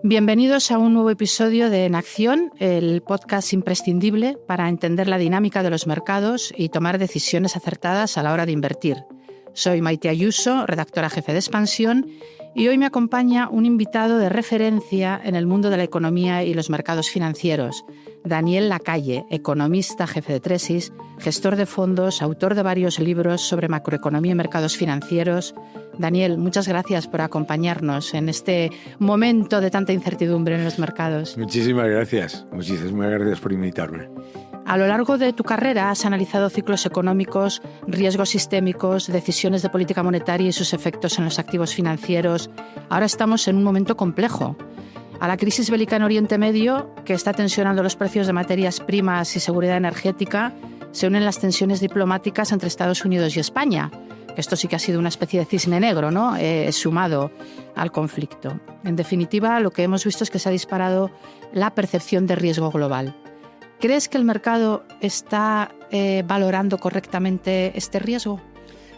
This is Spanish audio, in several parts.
Bienvenidos a un nuevo episodio de En Acción, el podcast imprescindible para entender la dinámica de los mercados y tomar decisiones acertadas a la hora de invertir. Soy Maite Ayuso, redactora jefe de Expansión, y hoy me acompaña un invitado de referencia en el mundo de la economía y los mercados financieros, Daniel Lacalle, economista jefe de Tresis, gestor de fondos, autor de varios libros sobre macroeconomía y mercados financieros. Daniel, muchas gracias por acompañarnos en este momento de tanta incertidumbre en los mercados. Muchísimas gracias por invitarme. A lo largo de tu carrera has analizado ciclos económicos, riesgos sistémicos, decisiones de política monetaria y sus efectos en los activos financieros. Ahora estamos en un momento complejo. A la crisis bélica en Oriente Medio, que está tensionando los precios de materias primas y seguridad energética, se unen las tensiones diplomáticas entre Estados Unidos y España. Esto sí que ha sido una especie de cisne negro, ¿no? Sumado al conflicto. En definitiva, lo que hemos visto es que se ha disparado la percepción de riesgo global. ¿Crees que el mercado está valorando correctamente este riesgo?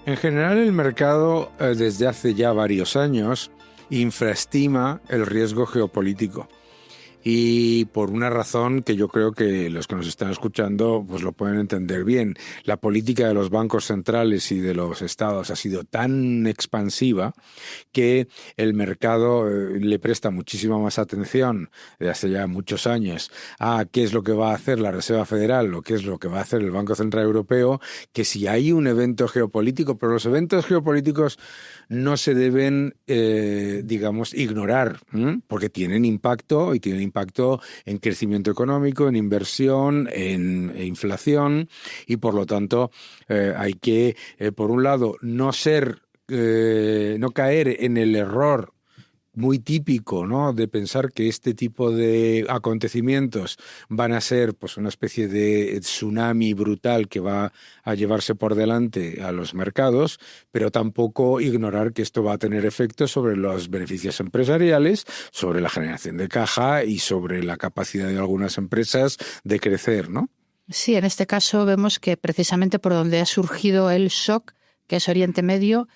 En general, el mercado, desde hace ya varios años, infraestima el riesgo geopolítico. Y por una razón que yo creo que los que nos están escuchando pues lo pueden entender bien. La política de los bancos centrales y de los estados ha sido tan expansiva que el mercado le presta muchísima más atención desde hace ya muchos años a qué es lo que va a hacer la Reserva Federal o qué es lo que va a hacer el Banco Central Europeo, que si hay un evento geopolítico. Pero los eventos geopolíticos no se deben, ignorar, porque tienen impacto en crecimiento económico, en inversión, en inflación, y por lo tanto hay que, por un lado, no caer en el error muy típico, ¿no?, de pensar que este tipo de acontecimientos van a ser pues una especie de tsunami brutal que va a llevarse por delante a los mercados, pero tampoco ignorar que esto va a tener efectos sobre los beneficios empresariales, sobre la generación de caja y sobre la capacidad de algunas empresas de crecer, ¿no? Sí, en este caso vemos que precisamente por donde ha surgido el shock, que es Oriente Medio,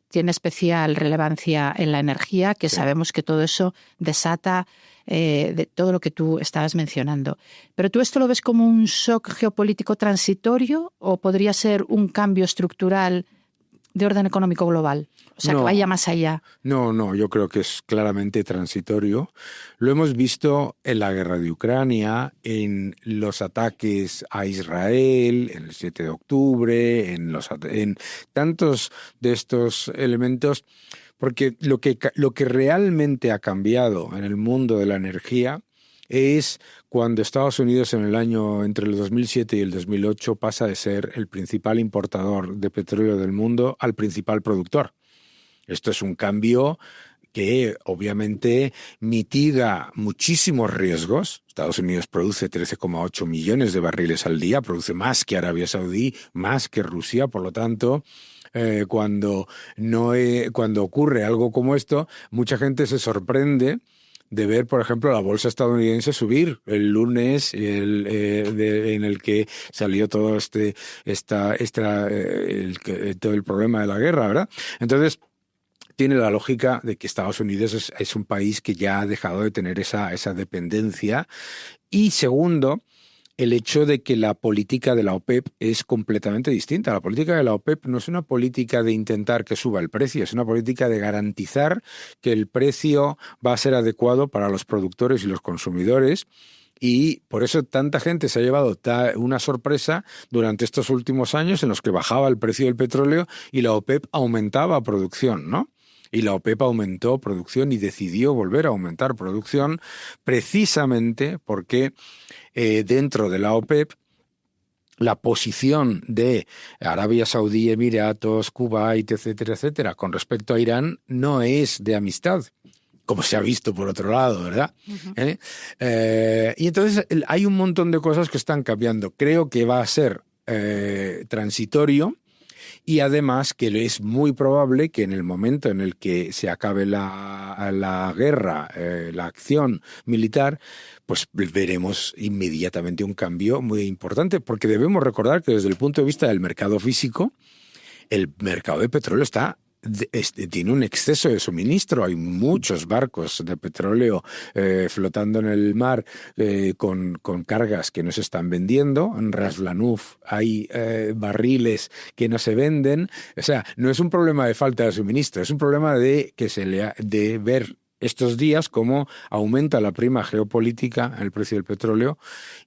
tiene especial relevancia en la energía, que sí. Sabemos que todo eso desata de todo lo que tú estabas mencionando. ¿Pero tú esto lo ves como un shock geopolítico transitorio o podría ser un cambio estructural de orden económico global? O sea, que vaya más allá. No, yo creo que es claramente transitorio. Lo hemos visto en la guerra de Ucrania, en los ataques a Israel, en el 7 de octubre, en tantos de estos elementos, porque lo que realmente ha cambiado en el mundo de la energía es cuando Estados Unidos entre el 2007 y el 2008 pasa de ser el principal importador de petróleo del mundo al principal productor. Esto es un cambio que obviamente mitiga muchísimos riesgos. Estados Unidos produce 13,8 millones de barriles al día, produce más que Arabia Saudí, más que Rusia. Por lo tanto, cuando ocurre algo como esto, mucha gente se sorprende de ver, por ejemplo, la bolsa estadounidense subir el lunes, en el que salió todo todo el problema de la guerra, ¿verdad? Entonces, tiene la lógica de que Estados Unidos es un país que ya ha dejado de tener esa dependencia. Y segundo, el hecho de que la política de la OPEP es completamente distinta. La política de la OPEP no es una política de intentar que suba el precio, es una política de garantizar que el precio va a ser adecuado para los productores y los consumidores. Y por eso tanta gente se ha llevado una sorpresa durante estos últimos años en los que bajaba el precio del petróleo y la OPEP aumentaba producción, ¿no? Y la OPEP aumentó producción y decidió volver a aumentar producción precisamente porque dentro de la OPEP la posición de Arabia Saudí, Emiratos, Kuwait, etcétera, con respecto a Irán no es de amistad, como se ha visto por otro lado, ¿verdad? Uh-huh. Y entonces hay un montón de cosas que están cambiando. Creo que va a ser transitorio. Y además que es muy probable que en el momento en el que se acabe la guerra, la acción militar, pues veremos inmediatamente un cambio muy importante, porque debemos recordar que desde el punto de vista del mercado físico, el mercado de petróleo está tiene un exceso de suministro. Hay muchos barcos de petróleo flotando en el mar con cargas que no se están vendiendo. En Ras Lanuf hay barriles que no se venden. O sea, no es un problema de falta de suministro, es un problema de ver estos días cómo aumenta la prima geopolítica en el precio del petróleo,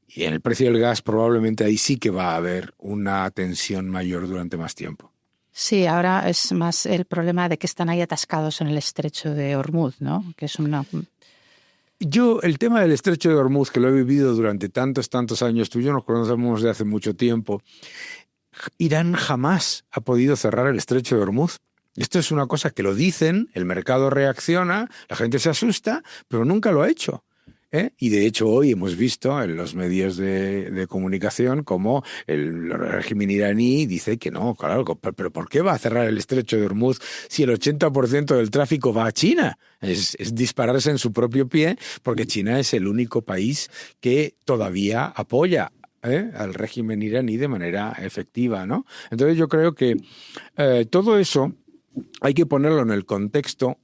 y en el precio del gas probablemente ahí sí que va a haber una tensión mayor durante más tiempo. Sí, ahora es más el problema de que están ahí atascados en el estrecho de Hormuz, ¿no? Que es una... Yo, el tema del estrecho de Hormuz, que lo he vivido durante tantos años, tú y yo nos conocemos de hace mucho tiempo, Irán jamás ha podido cerrar el estrecho de Hormuz. Esto es una cosa que lo dicen, el mercado reacciona, la gente se asusta, pero nunca lo ha hecho. Y de hecho hoy hemos visto en los medios de comunicación cómo el régimen iraní dice que no, claro, pero ¿por qué va a cerrar el estrecho de Hormuz si el 80% del tráfico va a China? Es dispararse en su propio pie, porque China es el único país que todavía apoya al régimen iraní de manera efectiva, ¿no? Entonces yo creo que todo eso hay que ponerlo en el contexto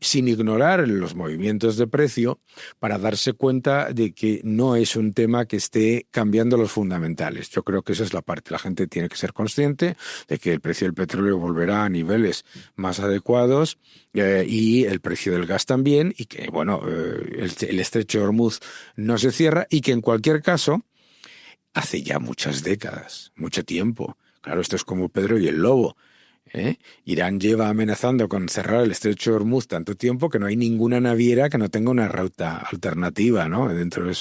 sin ignorar los movimientos de precio, para darse cuenta de que no es un tema que esté cambiando los fundamentales. Yo creo que esa es la parte. La gente tiene que ser consciente de que el precio del petróleo volverá a niveles más adecuados y el precio del gas también, y que bueno, el estrecho de Hormuz no se cierra, y que en cualquier caso, hace ya muchas décadas, mucho tiempo. Claro, esto es como Pedro y el lobo. Irán lleva amenazando con cerrar el estrecho de Hormuz tanto tiempo que no hay ninguna naviera que no tenga una ruta alternativa, ¿no?, dentro de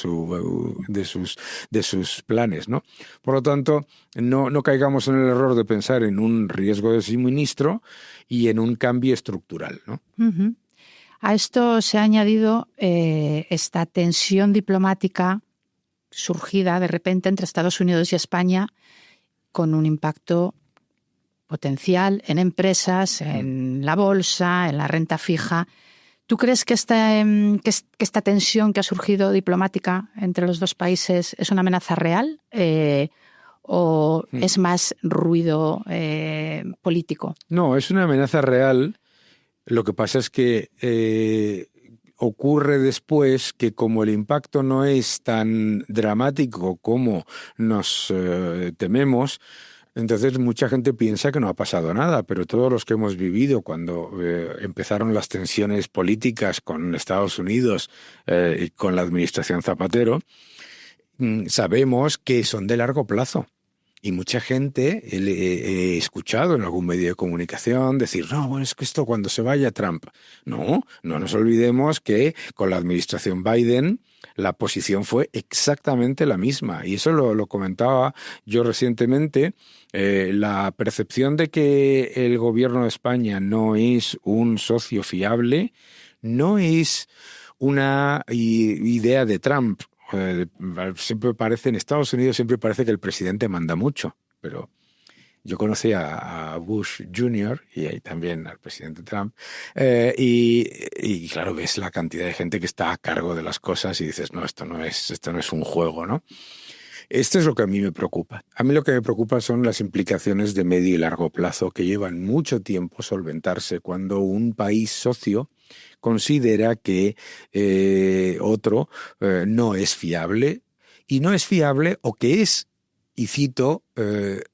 sus planes, ¿no? Por lo tanto, no caigamos en el error de pensar en un riesgo de suministro y en un cambio estructural, ¿no? Uh-huh. A esto se ha añadido esta tensión diplomática surgida de repente entre Estados Unidos y España, con un impacto potencial en empresas, en la bolsa, en la renta fija. ¿Tú crees que esta tensión que ha surgido diplomática entre los dos países es una amenaza real o es más ruido político? No, es una amenaza real. Lo que pasa es que ocurre después que, como el impacto no es tan dramático como nos tememos, entonces mucha gente piensa que no ha pasado nada, pero todos los que hemos vivido cuando empezaron las tensiones políticas con Estados Unidos y con la administración Zapatero, sabemos que son de largo plazo. Y mucha gente he escuchado en algún medio de comunicación decir, no, bueno, es que esto cuando se vaya Trump. No nos olvidemos que con la administración Biden la posición fue exactamente la misma. Y eso lo comentaba yo recientemente. La percepción de que el gobierno de España no es un socio fiable no es una idea de Trump. Siempre parece, en Estados Unidos siempre parece que el presidente manda mucho, pero yo conocí a Bush Jr. y ahí también al presidente Trump, y claro, ves la cantidad de gente que está a cargo de las cosas y dices, no, esto no es un juego, ¿no? Esto es lo que a mí me preocupa. A mí lo que me preocupa son las implicaciones de medio y largo plazo, que llevan mucho tiempo solventarse cuando un país socio considera que otro no es fiable, y no es fiable, o que es, y cito,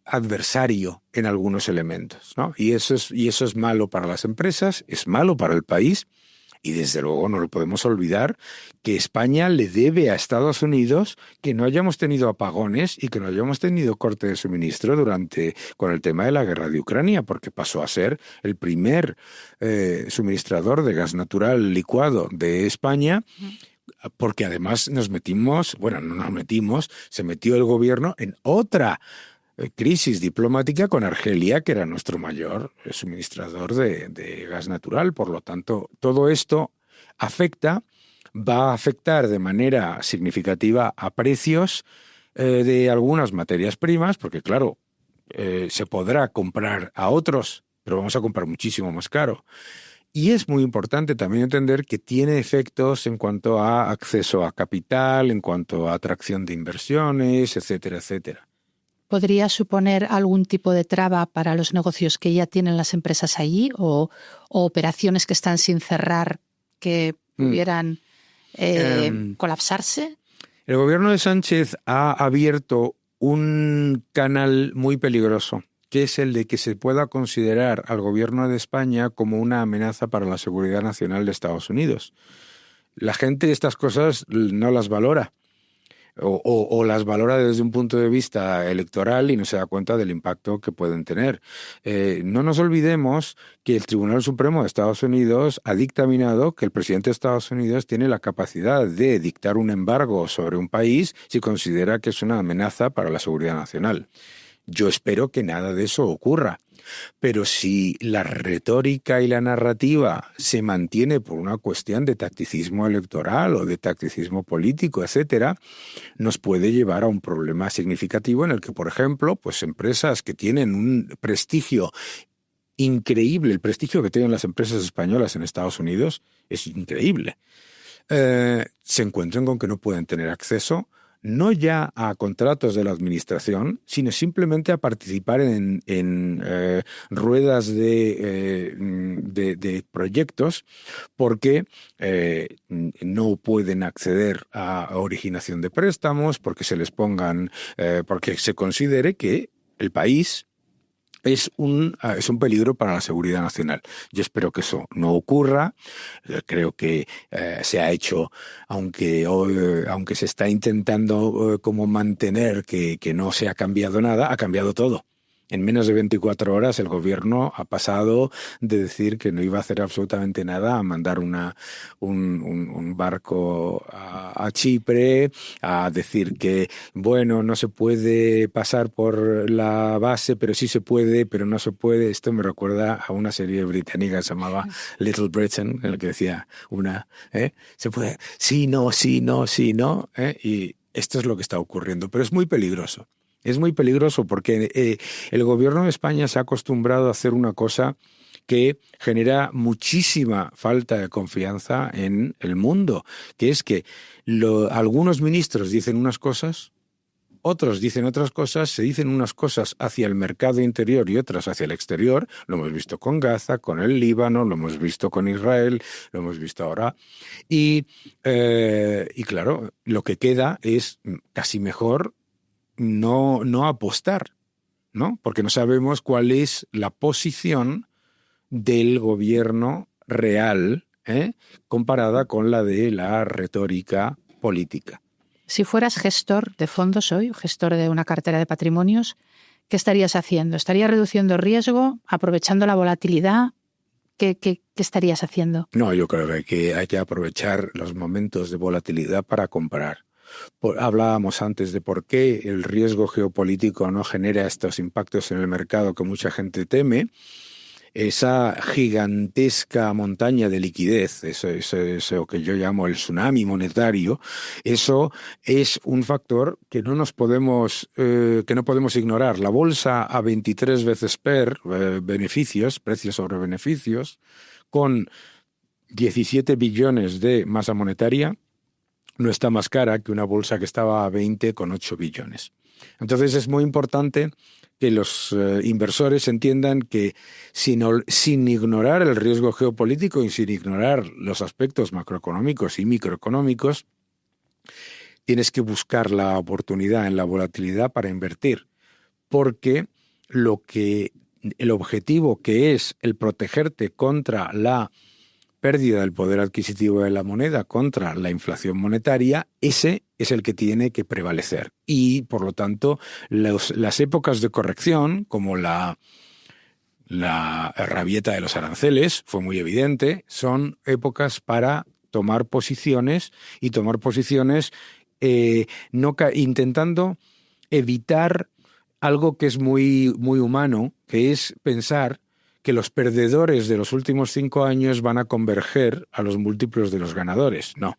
adversario en algunos elementos, ¿no? Y eso es malo para las empresas, es malo para el país. Y desde luego no lo podemos olvidar que España le debe a Estados Unidos que no hayamos tenido apagones y que no hayamos tenido corte de suministro con el tema de la guerra de Ucrania, porque pasó a ser el primer suministrador de gas natural licuado de España, porque además se metió el gobierno en otra crisis diplomática con Argelia, que era nuestro mayor suministrador de gas natural. Por lo tanto, todo esto va a afectar de manera significativa a precios de algunas materias primas, porque claro, se podrá comprar a otros, pero vamos a comprar muchísimo más caro. Y es muy importante también entender que tiene efectos en cuanto a acceso a capital, en cuanto a atracción de inversiones, etcétera, etcétera. podría suponer algún tipo de traba para los negocios que ya tienen las empresas allí o operaciones que están sin cerrar que pudieran colapsarse? El gobierno de Sánchez ha abierto un canal muy peligroso, que es el de que se pueda considerar al gobierno de España como una amenaza para la seguridad nacional de Estados Unidos. La gente estas cosas no las valora. O las valora desde un punto de vista electoral y no se da cuenta del impacto que pueden tener. No nos olvidemos que el Tribunal Supremo de Estados Unidos ha dictaminado que el presidente de Estados Unidos tiene la capacidad de dictar un embargo sobre un país si considera que es una amenaza para la seguridad nacional. Yo espero que nada de eso ocurra. Pero si la retórica y la narrativa se mantiene por una cuestión de tacticismo electoral o de tacticismo político, etcétera, nos puede llevar a un problema significativo en el que, por ejemplo, pues empresas que tienen un prestigio increíble, el prestigio que tienen las empresas españolas en Estados Unidos es increíble, se encuentren con que no pueden tener acceso no ya a contratos de la administración, sino simplemente a participar en ruedas de proyectos porque no pueden acceder a originación de préstamos, porque se les pongan, porque se considere que el país es un peligro para la seguridad nacional. Yo espero que eso no ocurra. Creo que se ha hecho, aunque se está intentando como mantener que no se ha cambiado nada, ha cambiado todo. En menos de 24 horas el gobierno ha pasado de decir que no iba a hacer absolutamente nada a mandar un barco a Chipre, a decir que, bueno, no se puede pasar por la base, pero sí se puede, pero no se puede. Esto me recuerda a una serie británica que se llamaba Little Britain, en la que decía se puede, sí, no, sí, no, sí, no. Y esto es lo que está ocurriendo, pero es muy peligroso. Es muy peligroso porque el gobierno de España se ha acostumbrado a hacer una cosa que genera muchísima falta de confianza en el mundo, que es que algunos ministros dicen unas cosas, otros dicen otras cosas, se dicen unas cosas hacia el mercado interior y otras hacia el exterior. Lo hemos visto con Gaza, con el Líbano, lo hemos visto con Israel, lo hemos visto ahora. Y claro, lo que queda es casi mejor no apostar, ¿no? Porque no sabemos cuál es la posición del gobierno real, comparada con la de la retórica política. Si fueras gestor de fondos hoy, gestor de una cartera de patrimonios, ¿qué estarías haciendo? ¿Estarías reduciendo riesgo, aprovechando la volatilidad? ¿Qué estarías haciendo? No, yo creo que hay que aprovechar los momentos de volatilidad para comprar. Hablábamos antes de por qué el riesgo geopolítico no genera estos impactos en el mercado que mucha gente teme. Esa gigantesca montaña de liquidez, eso que yo llamo el tsunami monetario, eso es un factor que no podemos ignorar. La bolsa a 23 veces PER, beneficios, precios sobre beneficios, con 17 billones de masa monetaria, no está más cara que una bolsa que estaba a 20 con 8 billones. Entonces es muy importante que los inversores entiendan que sin ignorar el riesgo geopolítico y sin ignorar los aspectos macroeconómicos y microeconómicos, tienes que buscar la oportunidad en la volatilidad para invertir, porque el objetivo que es el protegerte contra la pérdida del poder adquisitivo de la moneda, contra la inflación monetaria, ese es el que tiene que prevalecer. Y, por lo tanto, las épocas de corrección, como la rabieta de los aranceles, fue muy evidente, son épocas para tomar posiciones y tomar posiciones intentando evitar algo que es muy, muy humano, que es pensar que los perdedores de los últimos 5 años van a converger a los múltiplos de los ganadores. No.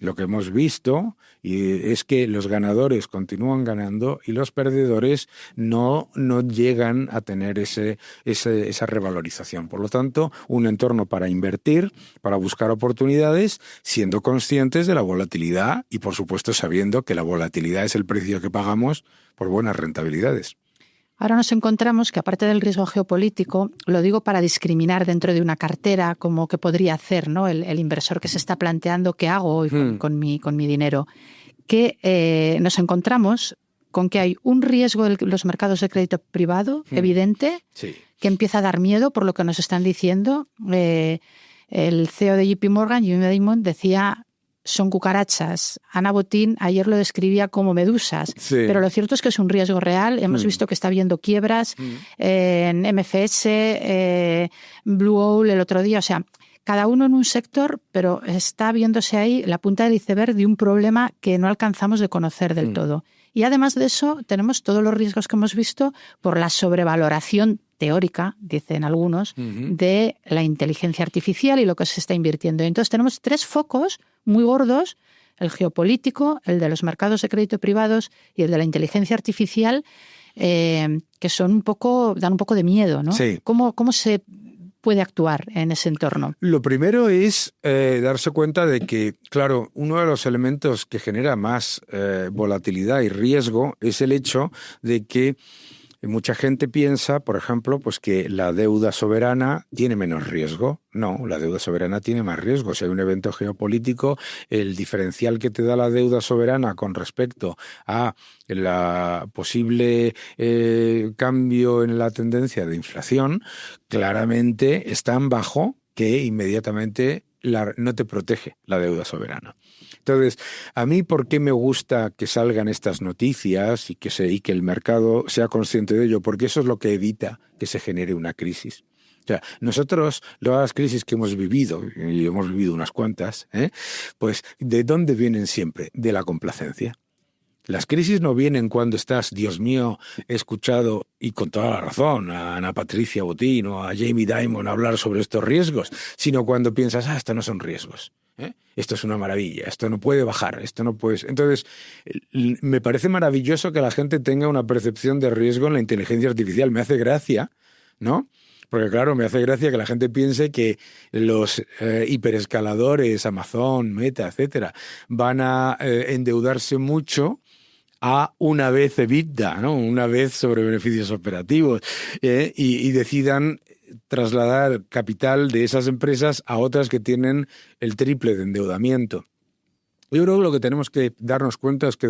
Lo que hemos visto es que los ganadores continúan ganando y los perdedores no llegan a tener esa revalorización. Por lo tanto, un entorno para invertir, para buscar oportunidades, siendo conscientes de la volatilidad y, por supuesto, sabiendo que la volatilidad es el precio que pagamos por buenas rentabilidades. Ahora nos encontramos que, aparte del riesgo geopolítico, lo digo para discriminar dentro de una cartera, como que podría hacer, ¿no?, el inversor que se está planteando qué hago hoy con mi dinero, que nos encontramos con que hay un riesgo en los mercados de crédito privado evidente, sí, que empieza a dar miedo por lo que nos están diciendo. El CEO de JP Morgan, Jamie Dimon, decía: son cucarachas. Ana Botín ayer lo describía como medusas, sí, pero lo cierto es que es un riesgo real. Hemos visto que está habiendo quiebras en MFS, Blue Owl el otro día. O sea, cada uno en un sector, pero está viéndose ahí la punta del iceberg de un problema que no alcanzamos de conocer del todo. Y además de eso, tenemos todos los riesgos que hemos visto por la sobrevaloración teórica, dicen algunos, de la inteligencia artificial y lo que se está invirtiendo. Entonces tenemos tres focos muy gordos: el geopolítico, el de los mercados de crédito privados y el de la inteligencia artificial, que son dan un poco de miedo, ¿no? Sí. ¿Cómo se puede actuar en ese entorno? Lo primero es darse cuenta de que, claro, uno de los elementos que genera más volatilidad y riesgo es el hecho de que mucha gente piensa, por ejemplo, pues que la deuda soberana tiene menos riesgo. No, la deuda soberana tiene más riesgo. Si hay un evento geopolítico, el diferencial que te da la deuda soberana con respecto a la posible cambio en la tendencia de inflación, claramente es tan bajo que inmediatamente no te protege la deuda soberana. Entonces, a mí, ¿por qué me gusta que salgan estas noticias y que el mercado sea consciente de ello? Porque eso es lo que evita que se genere una crisis. O sea, nosotros, las crisis que hemos vivido, y hemos vivido unas cuantas, pues, ¿de dónde vienen siempre? De la complacencia. Las crisis no vienen cuando estás, Dios mío, he escuchado, y con toda la razón, a Ana Patricia Botín o a Jamie Dimon hablar sobre estos riesgos, sino cuando piensas, estos no son riesgos. Esto es una maravilla, esto no puede bajar, esto no puede... Entonces, me parece maravilloso que la gente tenga una percepción de riesgo en la inteligencia artificial. Me hace gracia, ¿no? Porque claro, me hace gracia que la gente piense que los hiperescaladores, Amazon, Meta, etcétera, van a endeudarse mucho a una vez EBITDA, ¿no? Una vez sobre beneficios operativos, y decidan trasladar capital de esas empresas a otras que tienen el triple de endeudamiento. Yo creo que lo que tenemos que darnos cuenta es que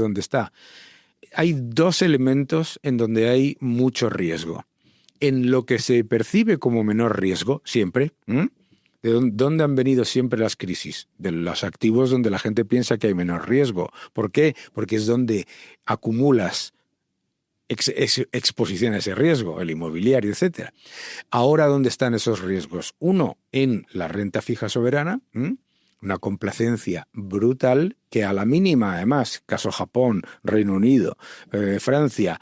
hay dos elementos en donde hay mucho riesgo. En lo que se percibe como menor riesgo, siempre, ¿de dónde han venido siempre las crisis? De los activos donde la gente piensa que hay menor riesgo. ¿Por qué? Porque es donde acumulas exposición a ese riesgo, el inmobiliario, etc. Ahora, ¿dónde están esos riesgos? Uno, en la renta fija soberana, una complacencia brutal que a la mínima, además, caso Japón, Reino Unido, Francia,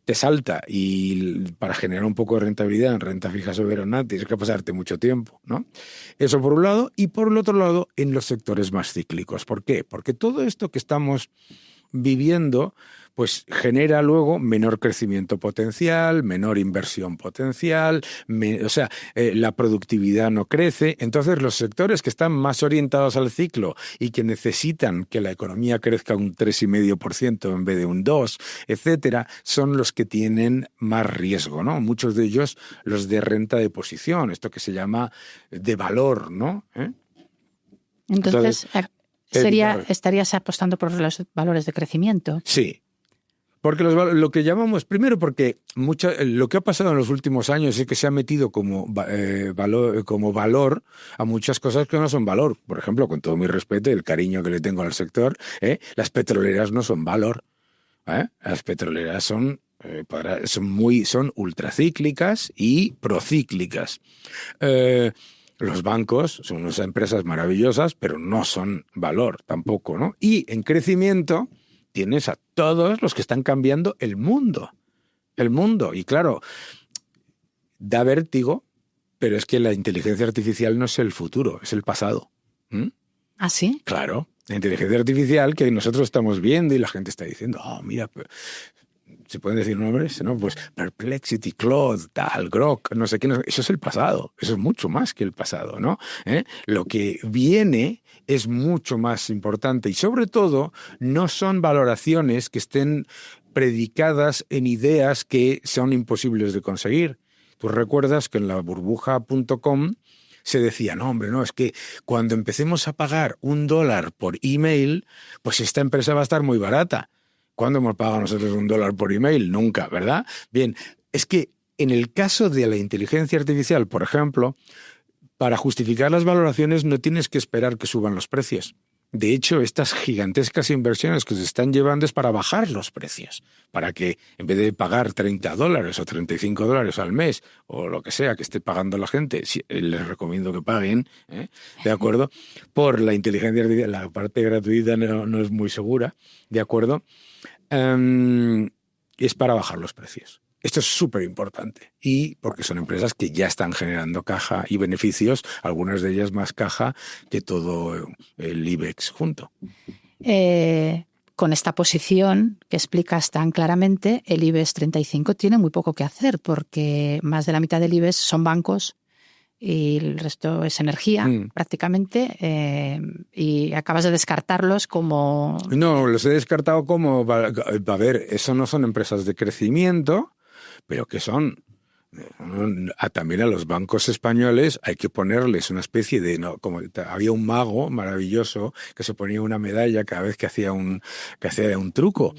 te salta, y para generar un poco de rentabilidad en renta fija soberana tienes que pasarte mucho tiempo, ¿no? Eso por un lado, y por el otro lado, en los sectores más cíclicos. ¿Por qué? Porque todo esto que estamos viviendo pues genera luego menor crecimiento potencial, menor inversión potencial, la productividad no crece. Entonces los sectores que están más orientados al ciclo y que necesitan que la economía crezca un 3,5% en vez de un 2%, etcétera, son los que tienen más riesgo, ¿no? Muchos de ellos los de renta de posición, esto que se llama de valor, ¿no? Entonces estarías apostando por los valores de crecimiento. Sí. Porque lo que llamamos, primero porque lo que ha pasado en los últimos años es que se ha metido como valor a muchas cosas que no son valor. Por ejemplo, con todo mi respeto y el cariño que le tengo al sector, las petroleras no son valor. Las petroleras son ultracíclicas y procíclicas. Los bancos son unas empresas maravillosas, pero no son valor tampoco, ¿no? Y en crecimiento tienes a todos los que están cambiando el mundo. Y claro, da vértigo, pero es que la inteligencia artificial no es el futuro, es el pasado. ¿Ah, sí? Claro. La inteligencia artificial que nosotros estamos viendo y la gente está diciendo, mira, ¿se pueden decir nombres? ¿No? Pues Perplexity, Claude, tal, Grok, no sé qué. Eso es el pasado. Eso es mucho más que el pasado, ¿no? Lo que viene es mucho más importante y sobre todo no son valoraciones que estén predicadas en ideas que son imposibles de conseguir. Tú recuerdas que en la burbuja.com se decía, no, hombre, no, es que cuando empecemos a pagar $1 por email, pues esta empresa va a estar muy barata. ¿Cuándo hemos pagado nosotros $1 por email? Nunca, ¿verdad? Bien, es que en el caso de la inteligencia artificial, por ejemplo, para justificar las valoraciones no tienes que esperar que suban los precios. De hecho, estas gigantescas inversiones que se están llevando es para bajar los precios, para que en vez de pagar $30 o $35 al mes o lo que sea que esté pagando la gente, les recomiendo que paguen, ¿de acuerdo? Por la inteligencia artificial, la parte gratuita no es muy segura, ¿de acuerdo? Es para bajar los precios. Esto es súper importante y porque son empresas que ya están generando caja y beneficios, algunas de ellas más caja que todo el IBEX junto. Con esta posición que explicas tan claramente, el IBEX 35 tiene muy poco que hacer porque más de la mitad del IBEX son bancos y el resto es energía prácticamente y acabas de descartarlos como... No, los he descartado como... A ver, eso no son empresas de crecimiento, pero que son... También a los bancos españoles hay que ponerles una especie de... como había un mago maravilloso que se ponía una medalla cada vez que hacía un truco.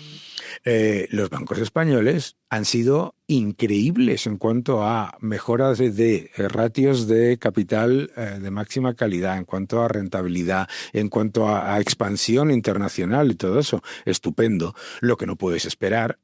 Los bancos españoles han sido increíbles en cuanto a mejoras de ratios de capital de máxima calidad, en cuanto a rentabilidad, en cuanto a expansión internacional y todo eso. Estupendo. Lo que no puedes esperar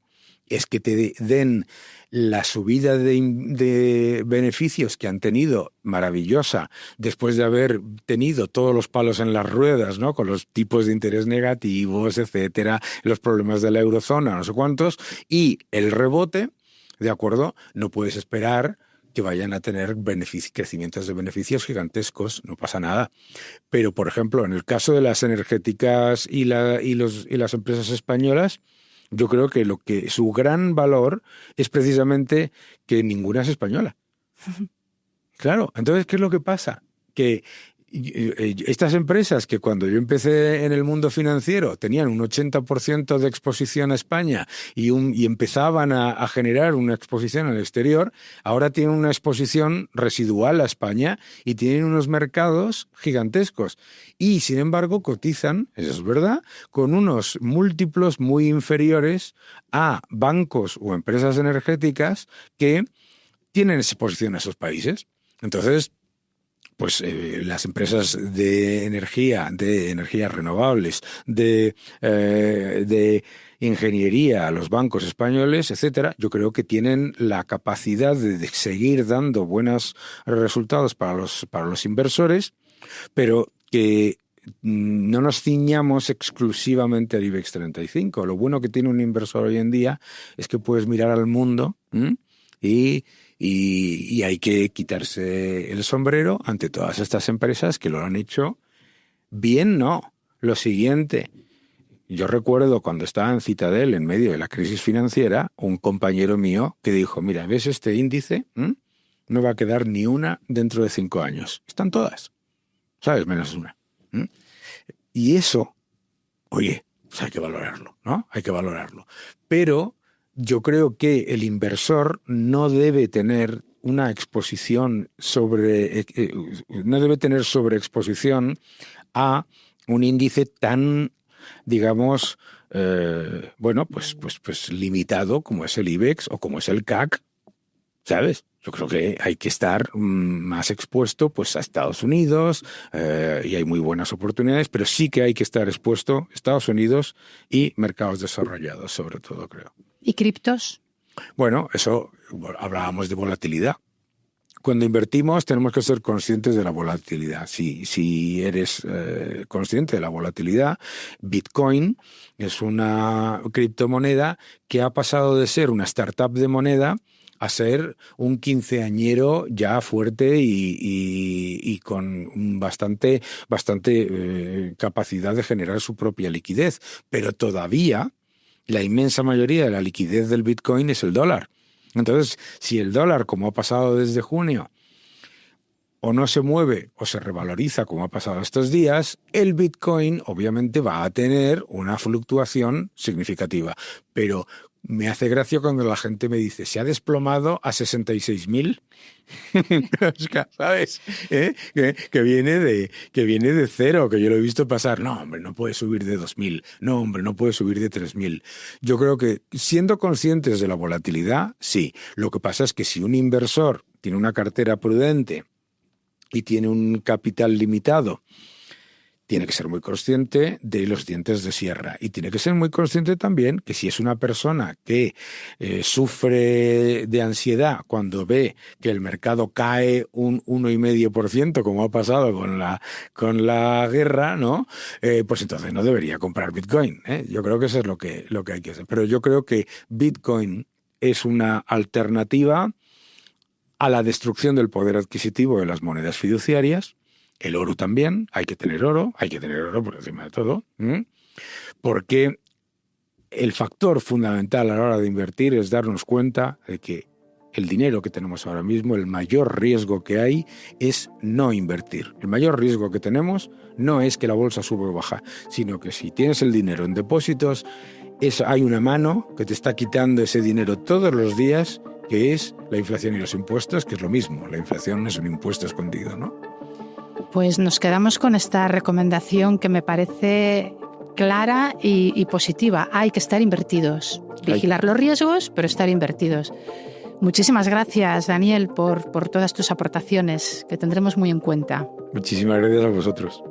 es que te den la subida de beneficios que han tenido, maravillosa, después de haber tenido todos los palos en las ruedas, ¿no? Con los tipos de interés negativos, etcétera, los problemas de la eurozona, no sé cuántos, y el rebote, ¿de acuerdo? No puedes esperar que vayan a tener crecimientos de beneficios gigantescos, no pasa nada. Pero, por ejemplo, en el caso de las energéticas y las empresas españolas, yo creo que su gran valor es precisamente que ninguna es española. Claro, entonces, ¿qué es lo que pasa? Que estas empresas que cuando yo empecé en el mundo financiero tenían un 80% de exposición a España y empezaban a generar una exposición al exterior, ahora tienen una exposición residual a España y tienen unos mercados gigantescos. Y, sin embargo, cotizan, eso es verdad, con unos múltiplos muy inferiores a bancos o empresas energéticas que tienen exposición a esos países. Entonces, pues las empresas de energías renovables, de ingeniería, los bancos españoles, etcétera, yo creo que tienen la capacidad de seguir dando buenos resultados para los inversores, pero que no nos ciñamos exclusivamente al IBEX 35. Lo bueno que tiene un inversor hoy en día es que puedes mirar al mundo y hay que quitarse el sombrero ante todas estas empresas que lo han hecho bien, ¿no? Lo siguiente, yo recuerdo cuando estaba en Citadel en medio de la crisis financiera, un compañero mío que dijo, mira, ¿ves este índice? No va a quedar ni una dentro de 5 años. Están todas, ¿sabes? Menos una. Y eso, oye, pues hay que valorarlo, ¿no? Hay que valorarlo. Pero yo creo que el inversor no debe tener una exposición no debe tener sobreexposición a un índice tan, digamos, pues limitado como es el IBEX o como es el CAC, ¿sabes? Yo creo que hay que estar más expuesto pues a Estados Unidos y hay muy buenas oportunidades, pero sí que hay que estar expuesto a Estados Unidos y mercados desarrollados, sobre todo, creo. ¿Y criptos? Bueno, eso hablábamos de volatilidad. Cuando invertimos tenemos que ser conscientes de la volatilidad. Si eres consciente de la volatilidad, Bitcoin es una criptomoneda que ha pasado de ser una startup de moneda a ser un quinceañero ya fuerte y con bastante capacidad de generar su propia liquidez. Pero todavía la inmensa mayoría de la liquidez del Bitcoin es el dólar. Entonces, si el dólar, como ha pasado desde junio, o no se mueve o se revaloriza como ha pasado estos días, el Bitcoin obviamente va a tener una fluctuación significativa. Pero me hace gracia cuando la gente me dice, se ha desplomado a 66.000, ¿sabes? Que viene de cero, que yo lo he visto pasar. No, hombre, no puede subir de 2.000. No, hombre, no puede subir de 3.000. Yo creo que siendo conscientes de la volatilidad, sí. Lo que pasa es que si un inversor tiene una cartera prudente y tiene un capital limitado, tiene que ser muy consciente de los dientes de sierra y tiene que ser muy consciente también que si es una persona que sufre de ansiedad cuando ve que el mercado cae un 1,5%, como ha pasado con la guerra, ¿no? Pues entonces no debería comprar Bitcoin, ¿eh? Yo creo que eso es lo que hay que hacer. Pero yo creo que Bitcoin es una alternativa a la destrucción del poder adquisitivo de las monedas fiduciarias. El oro también, hay que tener oro por encima de todo, porque el factor fundamental a la hora de invertir es darnos cuenta de que el dinero que tenemos ahora mismo, el mayor riesgo que hay es no invertir. El mayor riesgo que tenemos no es que la bolsa suba o baja, sino que si tienes el dinero en depósitos, hay una mano que te está quitando ese dinero todos los días, que es la inflación y los impuestos, que es lo mismo. La inflación es un impuesto escondido, ¿no? Pues nos quedamos con esta recomendación que me parece clara y positiva. Hay que estar invertidos. Vigilar los riesgos, pero estar invertidos. Muchísimas gracias, Daniel, por todas tus aportaciones, que tendremos muy en cuenta. Muchísimas gracias a vosotros.